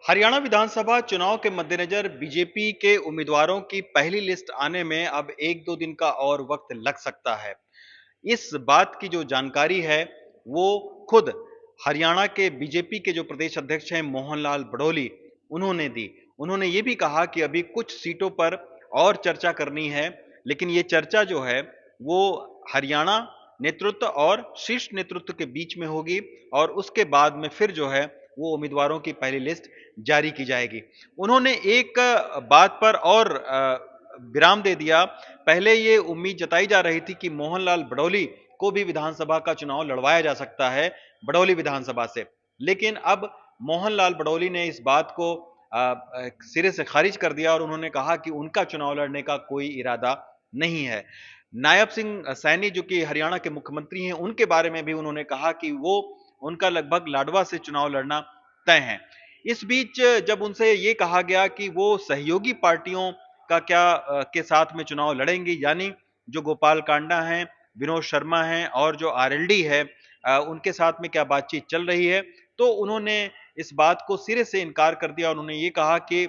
हरियाणा विधानसभा चुनाव के मद्देनजर बीजेपी के उम्मीदवारों की पहली लिस्ट आने में अब 1-2 दिन का और वक्त लग सकता है। इस बात की जो जानकारी है, वो खुद हरियाणा के बीजेपी के जो प्रदेश अध्यक्ष हैं मोहन लाल बड़ौली, उन्होंने दी। उन्होंने ये भी कहा कि अभी कुछ सीटों पर और चर्चा करनी है, लेकिन ये चर्चा जो है, वो हरियाणा नेतृत्व और शीर्ष नेतृत्व के बीच में होगी और उसके बाद में फिर जो है, वो उम्मीदवारों की पहली लिस्ट जारी की जाएगी। उन्होंने एक बात पर और विराम दे दिया। पहले ये उम्मीद जताई जा रही थी कि मोहनलाल बड़ौली को भी विधानसभा का चुनाव लड़वाया जा सकता है, बड़ौली विधानसभा से। लेकिन अब मोहनलाल बड़ौली ने इस बात को सिरे से खारिज कर दिया और उन्होंने कहा कि उनका चुनाव लड़ने का कोई इरादा नहीं है। नायब सिंह सैनी जो कि हरियाणा के मुख्यमंत्री हैं, उनके बारे में भी उन्होंने कहा कि वो उनका लगभग लाडवा से चुनाव लड़ना तय है। इस बीच जब उनसे ये कहा गया कि वो सहयोगी पार्टियों का क्या के साथ में चुनाव लड़ेंगे, यानी जो गोपाल कांडा हैं, विनोद शर्मा हैं और जो आरएलडी है, उनके साथ में क्या बातचीत चल रही है? तो उन्होंने इस बात को सिरे से इनकार कर दिया और उन्होंने ये कहा कि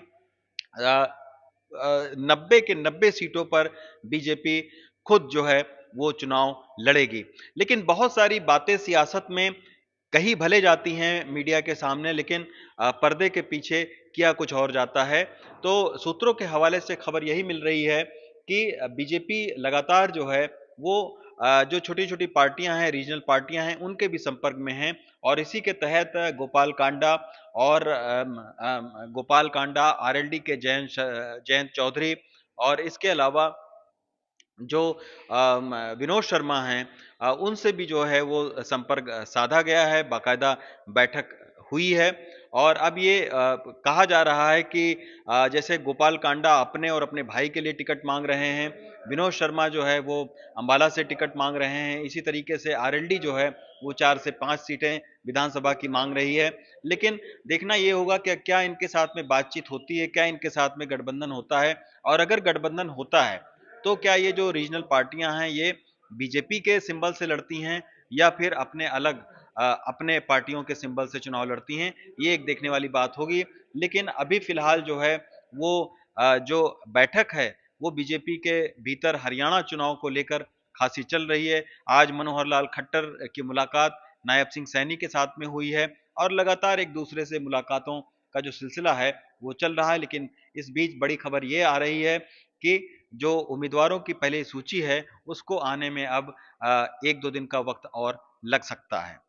90 के 90 सीटों पर बीजेपी खुद जो है वो चुनाव लड़ेगी। लेकिन बहुत सारी बातें सियासत में कही भले जाती हैं मीडिया के सामने, लेकिन पर्दे के पीछे किया कुछ और जाता है। तो सूत्रों के हवाले से खबर यही मिल रही है कि बीजेपी लगातार जो है वो जो छोटी-छोटी पार्टियां हैं, रीजनल पार्टियां हैं, उनके भी संपर्क में हैं और इसी के तहत गोपाल कांडा और गोपाल कांडा, आरएलडी के जयंत चौधरी और इसके अलावा जो विनोद शर्मा हैं, उनसे भी जो है वो संपर्क साधा गया है, बाकायदा बैठक हुई है और अब ये कहा जा रहा है कि जैसे गोपाल कांडा अपने और अपने भाई के लिए टिकट माँग रहे हैं, विनोद शर्मा जो है वो अम्बाला से टिकट माँग रहे हैं, इसी तरीके से आरएलडी जो है वो 4 से 5 सीटें विधानसभा की माँग रही है। लेकिन देखना ये होगा कि क्या इनके साथ में बातचीत होती है, क्या इनके साथ में गठबंधन होता है और अगर गठबंधन होता है, तो क्या ये जो रीजनल पार्टियां हैं ये बीजेपी के सिंबल से लड़ती हैं या फिर अपने अलग अपने पार्टियों के सिंबल से चुनाव लड़ती हैं, ये एक देखने वाली बात होगी। लेकिन अभी फिलहाल जो है वो जो बैठक है वो बीजेपी के भीतर हरियाणा चुनाव को लेकर खासी चल रही है। आज मनोहर लाल खट्टर की मुलाकात नायब सिंह सैनी के साथ में हुई है और लगातार एक दूसरे से मुलाकातों का जो सिलसिला है वो चल रहा है। लेकिन इस बीच बड़ी खबर ये आ रही है कि जो उम्मीदवारों की पहली सूची है, उसको आने में अब 1-2 दिन का वक़्त और लग सकता है।